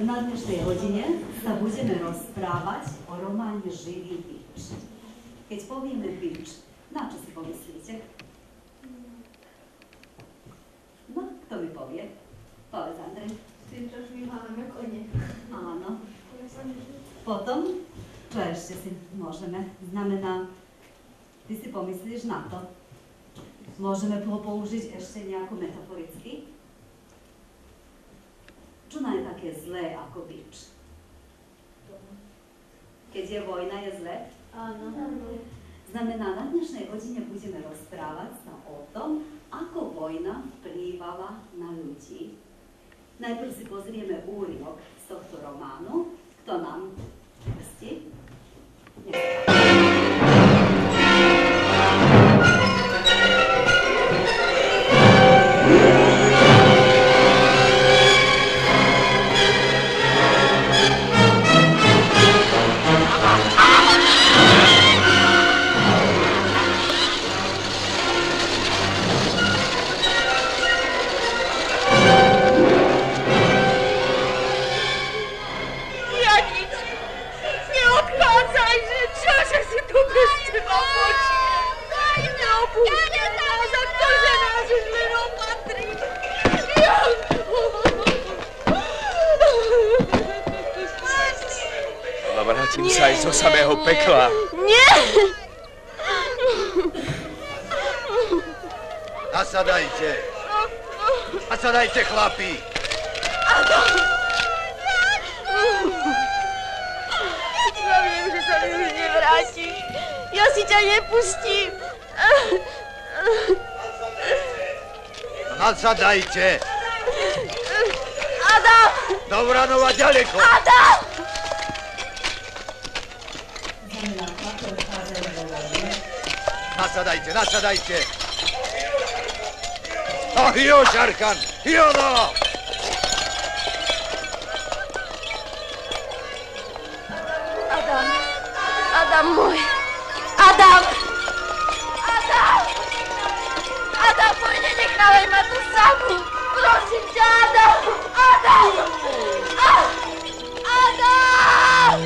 Na dnešnej hodine sa budeme rozprávať o románe Živý bič. Keď povieme bič, na čo si pomyslíte? No, kto mi povie? Povedz, Andrej. Tým, čo vyhľadáme kone. Áno. Potom, čo ešte si môžeme? Znamená, ty si pomyslíš na to. Môžeme ho použiť ešte nejako metaforicky? Čo je také zlé ako bič? Keď je vojna, je zlé? Áno. Znamená, na dnešnej hodine budeme rozprávať sa o tom, ako vojna vplývala na ľudí. Najprv si pozrieme úryvok z tohto románu. Kto nám pustí? Vrátim sa aj zo samého pekla. Nie! Nasadajte! Nasadajte, chlapi! Adam! Ja viem, že sa mi už nevrátiš. Ja si ťa nepustím. Nasadajte! Adam! Do Vranova ďaleko! Adam! Nasadajte, nasadajte! A jo, Šarkan! Jo, no! Adam! Adam môj! Adam! Adam! Adam môj, nenechávaj ma tu samú! Prosím ťa, Adam! Adam! Adam!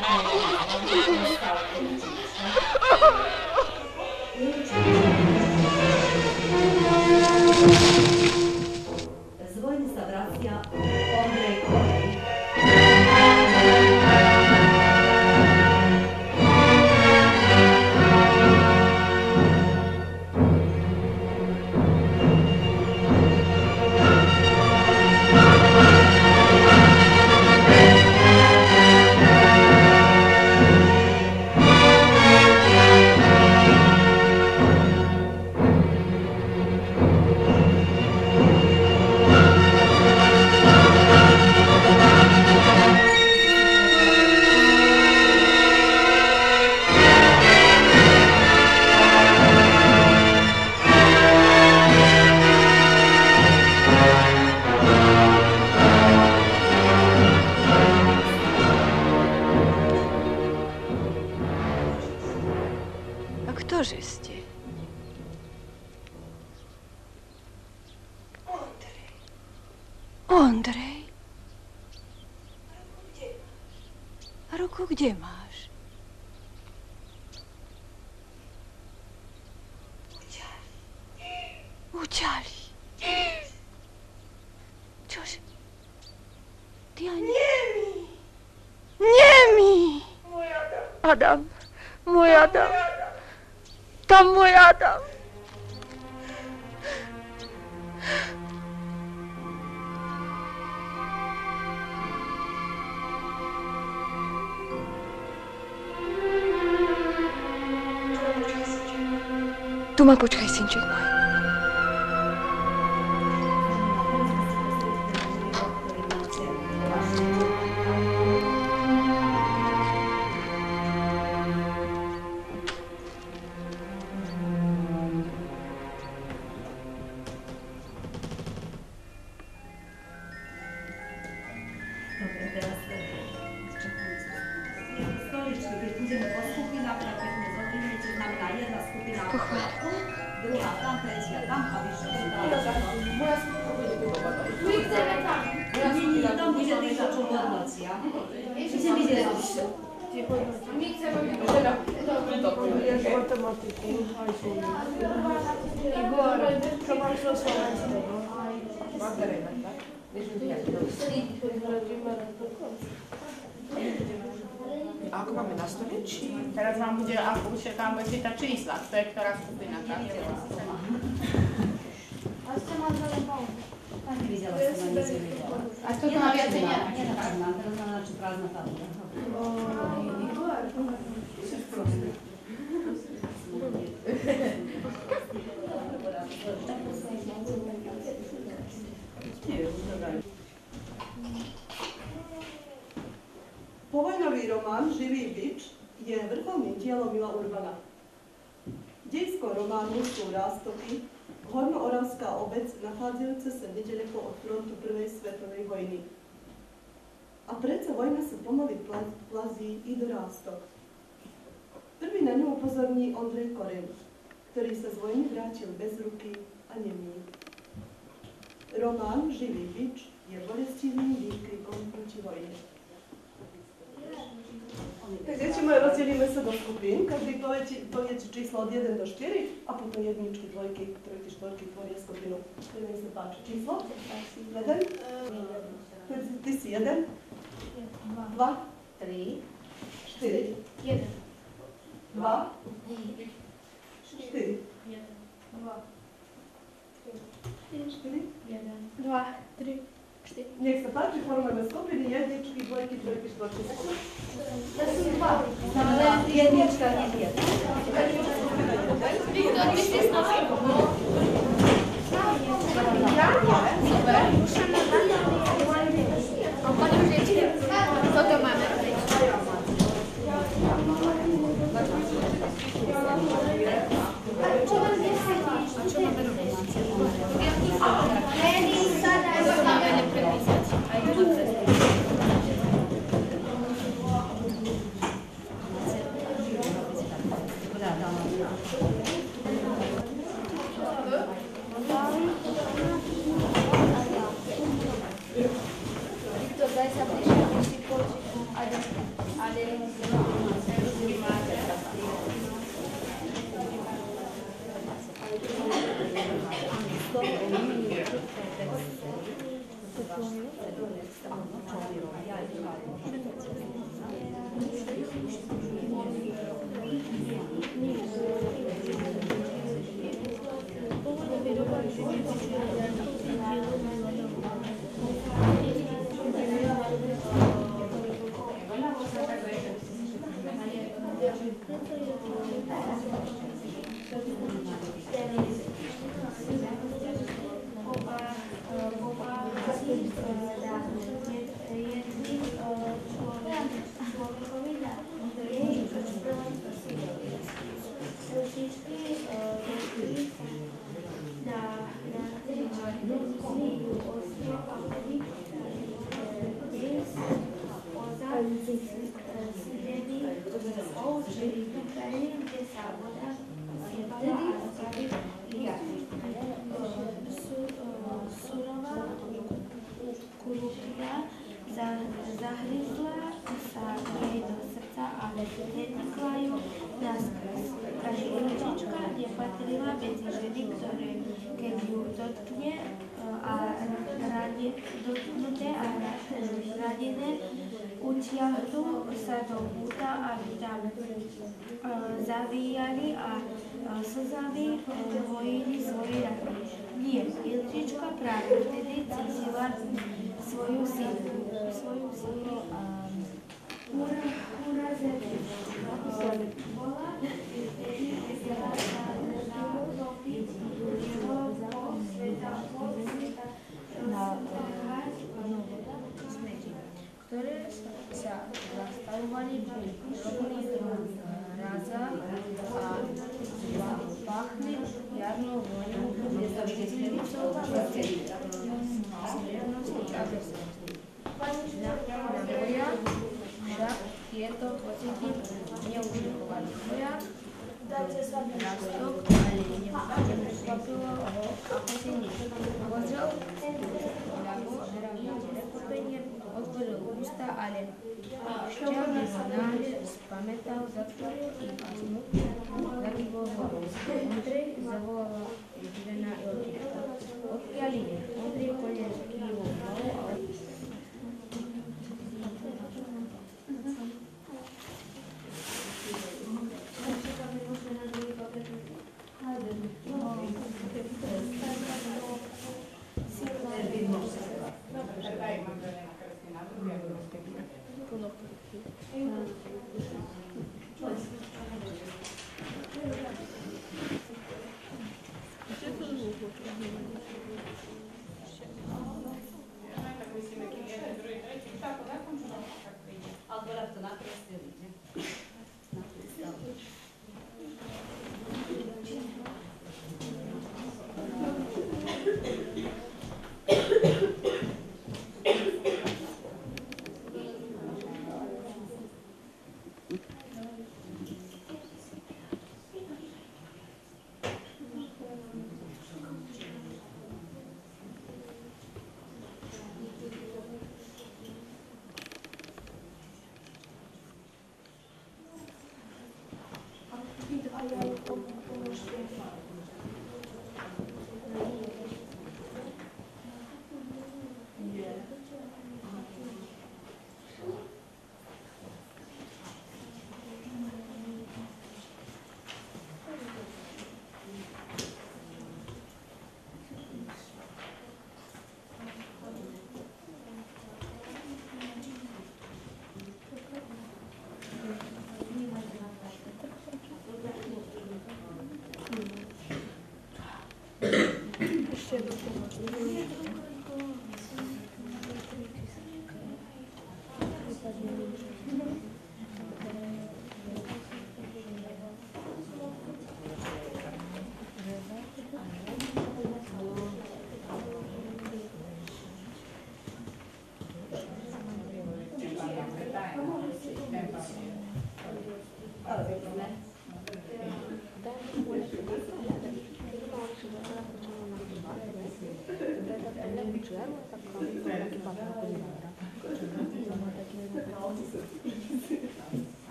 Z vojny sa vracia Ondrej Korej. Ktože ste? Ondrej. A ruku kde máš? Uťali. Čože? Ty ani... Nemi! Adam. Môj Adam. Tam môj Adam. Tu ma počkaj, synček môj. Ako máme na stolečí? Teraz vám bude, ako už vám bude čítať čísla, to je ktorá skupina. A ste mali veľa pauzu. Tak videla som, ani si videla. A to má viac nie? Nenačímam, teraz mám načí prázdna tabula. Povojnový román Živý bič je vrcholným dielom Mila Urbana. Dejsko románu sú Ráztoky, hornooravská obec nachádzajúca sa nedaleko od frontu prvej svetovej vojny. A predsa vojna sa pomaly plazí i do Ráztok. Prvý na ňu upozorní Ondrej Korej, ktorý sa z vojny vrátil bez ruky a nemý. Román Živý bič je bolestivým výkrikom proti vojne. Tak deti moje, rozdelíme sa do skupín. Každý povie číslo od 1 do 4 a potom jedničky, dvojky, trojky, štvorky tvoria skupinu. Nech sa páči číslo. 1. Ty si 1. 2. 3. 4. 1. 2. 4. 1. 2. 3. Nech sa páči, formujeme skupiny, jedničky, dvojky, trojky, štvorky. To sú 2. Jednička, nie jedna. Viktor, ty si s nami? Co to máme? Zahryzla sa jej do srdca, ale netekla ju naskres. Pani Lučička nepatrila medzi ženy, ktoré keď ju dotkne a dotknuté a ranené utiahnu sa do búta, aby tam zavíjali a slzami hojili svoje rany. Nie, Ilžička práve vtedy cítila svoju silu. Urazená bola vtedy vesela na dopiť jeho sveta, ktoré sa zastavovali pri drobných razách a pachli jarnou vojnou, civilicou, smiernosti a veselosti. Na boja však tieto pocity neudýchovali. Boja rastok, ale neprekvapilo ho, ako si nič. Pozrel ľavo, prekvapenie, otvoril ústa, ale šťal by ho náhle spamätal, zatvoril iba smutne, zakývol hlavou. Ondrej, zavolala udívená Ilžička. Odkiaľ ide? Ondrej konec kývol hlavou, ale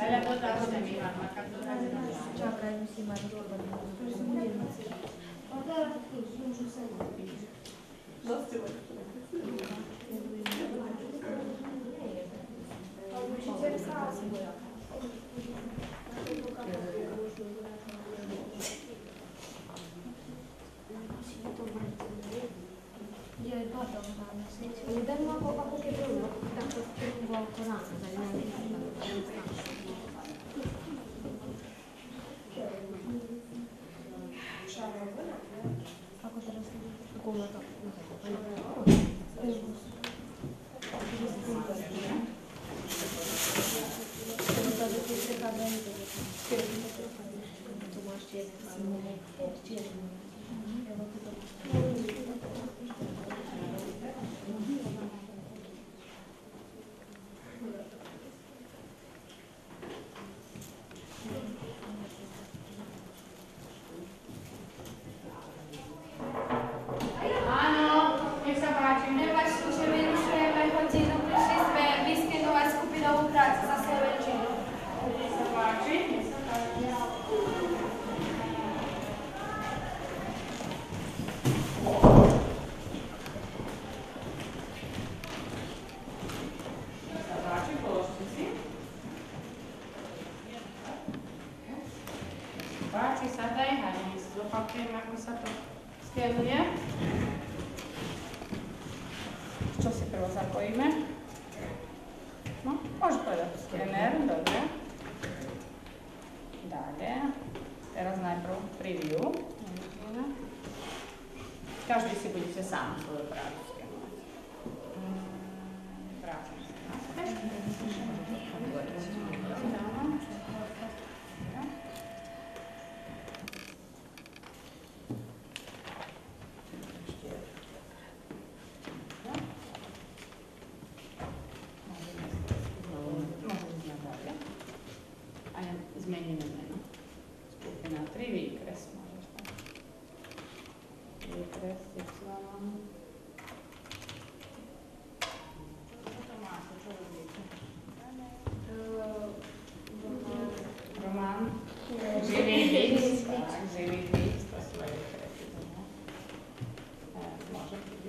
Ale to zacznę mi mama, jak to Czekaj, musi mać. Jeden ma chłopaku kierunek, tak to było Koranu, Ako teraz gumę to. Tu masz Páči sa, daj hlavne, zopakujem, ako sa to skenuje. Čo si prvo zapojíme? No, môžeš povedať skener, dobre. Dále. Teraz najprv preview. Každý si budete sám svoju prácu skenovať. Prácu si naspäť. Zmeníme meno. Skupina 3, výkres môžeš tam. Výkres, Ypsilon. Čo to máte? Čo robíte? Román. Živý víc. Tak, živý víc. To sú aj výkresy. Môže byť.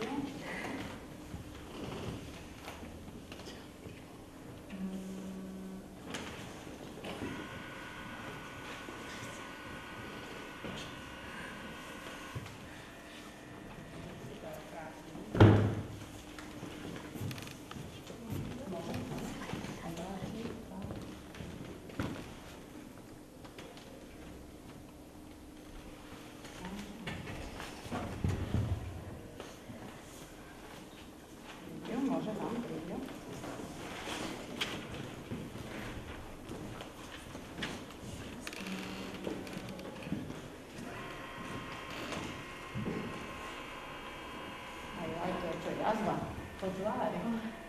Może tam preview. Aj to čo jazda. Pozvár.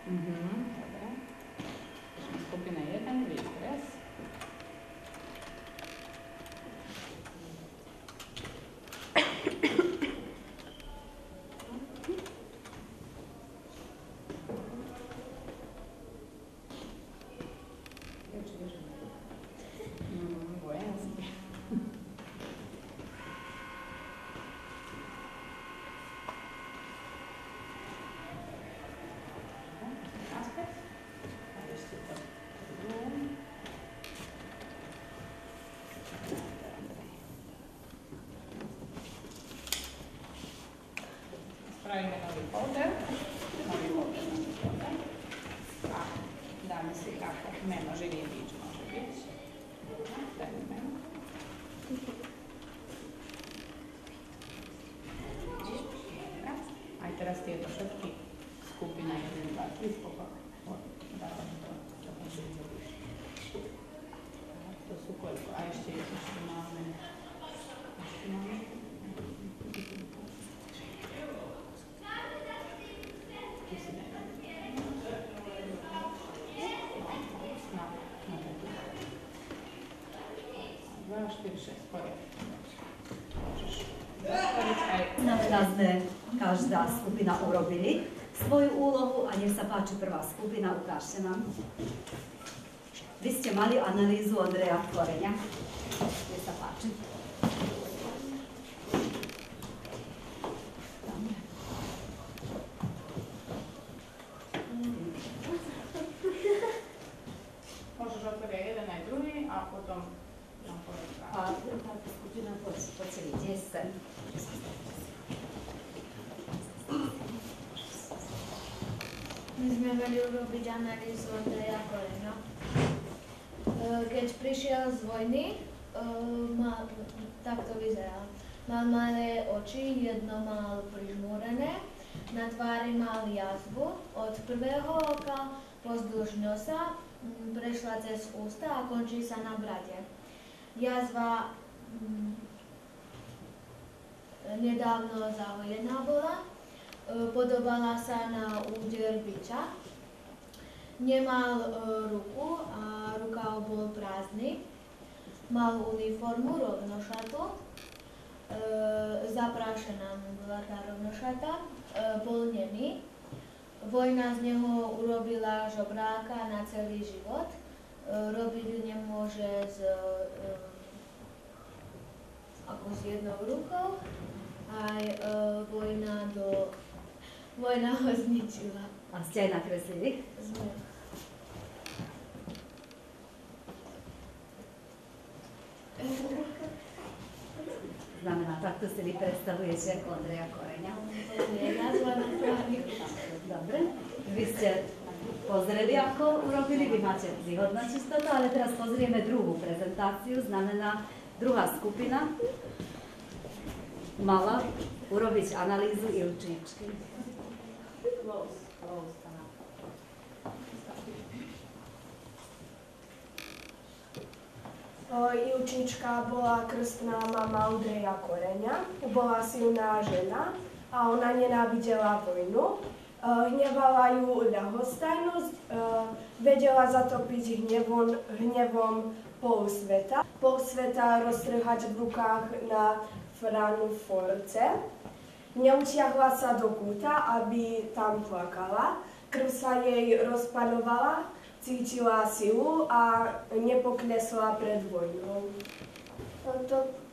Dobre. Skupina 1, výkres. Spravíme nový folder. A dáme si ako meno živý víč môže byť. Dajme meno. Aj teraz tieto všetky skupina 1, 2, 3 spokojne. Dávam to. To sú koľko. A ešte máme. Naozaj sme každá skupina urobili. svoju úlohu a nech sa páči prvá skupina, ukážte nám. Vy ste mali analýzu Ondreja Koreňa. Nech sa páči. Možeš otvoriť jeden aj druhý a potom nám povedať. A druhá skupina, poďte vidieť sem. My sme mali urobiť analýzu Ondreja Koreňa. Keď prišiel z vojny, tak to vyzeral. Mal malé oči, jedno mal prižmúrené, na tvári mal jazvu od prvého oka pozdĺž nosa, prešla cez ústa a končí sa na brade. Jazva nedávno zahojená bola, podobala sa na úder biča. Nemal ruku a rukav bol prázdny. Mal uniformu rovnošatú, zaprášená mu bola tá rovnošata, bol nemý. Vojna z neho urobila žobráka na celý život. Robiť nemôže ako s jednou rukou. Aj vojna ho zničila. A ste aj nakreslili? Sme. Znamená, takto si vy predstavujete Ondreja Koreňa. Dobre. Vy ste pozreli, ako urobili, vy máte vyhodnotiť toto, ale teraz pozrieme druhú prezentáciu. Znamená, druhá skupina mala urobiť analýzu Ilčičky. Ilčička bola krstná mama Ondreja Koreňa, bola silná žena a ona nenávidela vojnu. Hnevala ju ľahostajnosť, vedela zatopiť hnevom pol sveta. Pol sveta roztrhať v rukách na Franu Force. Neutiahla sa do kúta, aby tam plakala. Krv sa jej rozpaľovala, cítila silu a nepoklesla pred vojnou.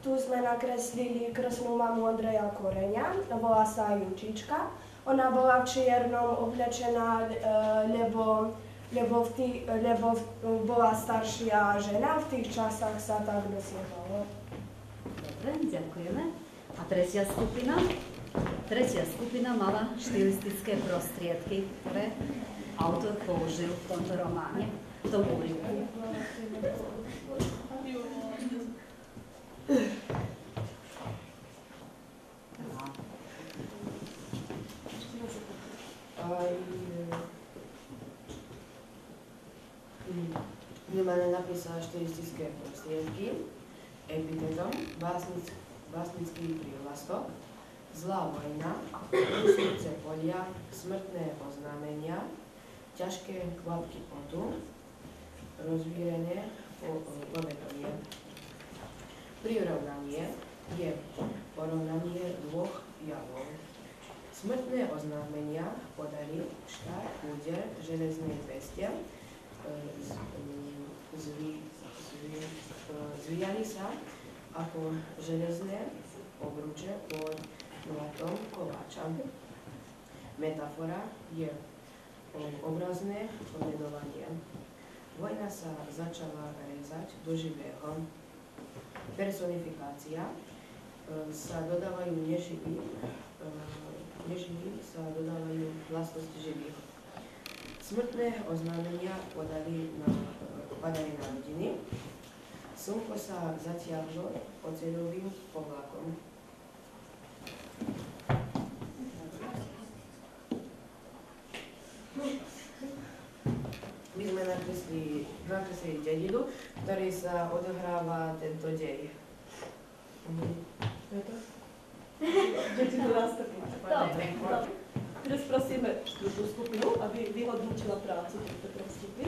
Tu sme nakreslili krstnú mamu Ondreja Koreňa, volá sa Ilčička. Ona bola v čiernom oblečená, lebo bola staršia žena, v tých časách sa tak dosiahalo. Dobre, ďakujeme. A tretia skupina? Tretia skupina mala štilistické prostriedky, ktoré autor použil v tomto románe, v tom úryvku. Nemane napísala štilistické prostriedky, epitetom, básnický prívlastok, zlá vojna, rúsnice polia, smrtné oznámenia, ťažké kvapky potu, rozvírené povedomie. Prirovnanie je porovnanie dvoch javov. Smrtné oznámenia podali štát, úder, železnej bestie, zvíjali sa ako železné obruče pod mlatom kováča. Metafora je obrazné pomenovanie. Vojna sa začala rezať do živého. Personifikácia sa dodávajú neživí sa dodávajú vlastnosti živých. Smrtné oznámenia padali na rodiny. Slnko sa zatiahlo oceľovým povlakom. My sme nakreslili dedinu, v ktorej sa odohráva tento dej. Dedinu Rastopy. Dobre. Teraz prosíme štvrtú skupinu, aby vyhodnotila prácu týchto prostupy.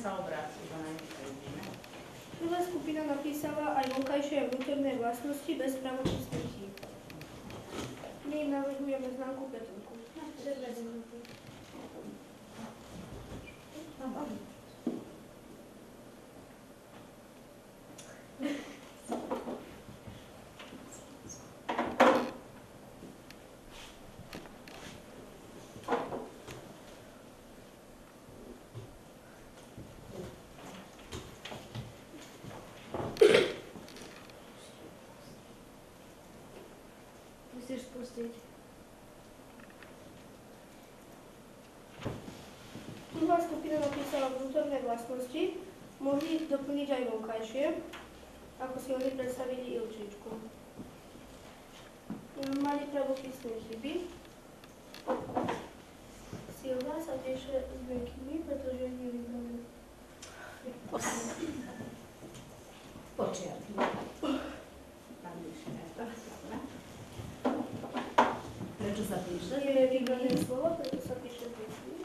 sa obráci, to najmä. Prvá skupina napísala aj vonkajšie a vnútorné vlastnosti bez pravopisných chýb. My navrhujeme známku Petrku. Musíš spustiť. Druhá skupina napísala vnútorné vlastnosti, mohli doplniť aj vonkajšie, ako si oni predstavili Ilčičku. Mali pravopisné chyby. Silva sa tiež s veľkými, pretože nie vybrali. Počiatky. Prečo sa píše? Nie je vybrané slovo, preto sa píše veľkými.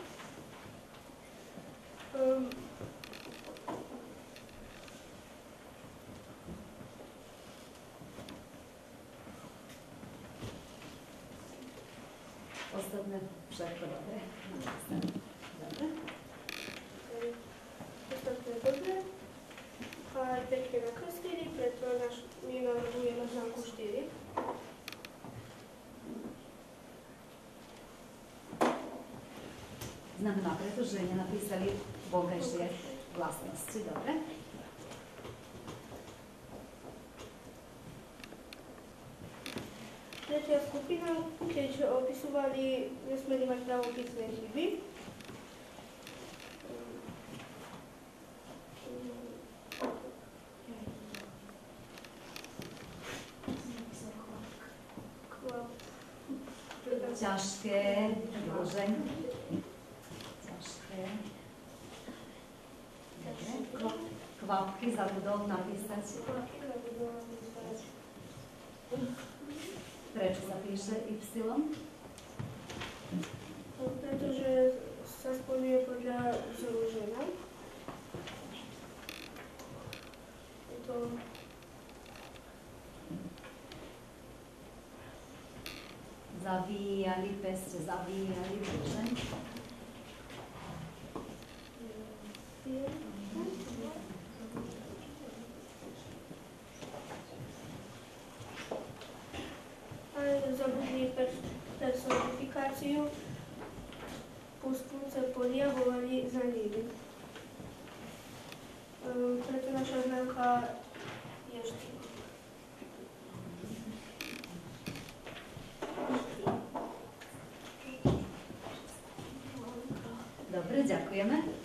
Ostatné všetko dobre. Dobre. Ostatné dobre. A aj pekne nakreslili, preto my navrhujeme známku 4. Znamená preto, že nenapísali vonkajšie vlastnosti. Dobre. Tretia skupina, keď opisovali, nesmeli mať pravopisné chyby. Ťažké, dlžeň. Ťažké. Dobre. Kvapky zabudol napísať. Prečo sa píše Y? Pretože sa spojuje podľa vzoru žena. Je to Zavíjali, pestre zavíjali, dlžeň. Zabudli personifikáciu, pustúce polia volali za nimi. Preto naša známka je 4. Dobre, ďakujeme.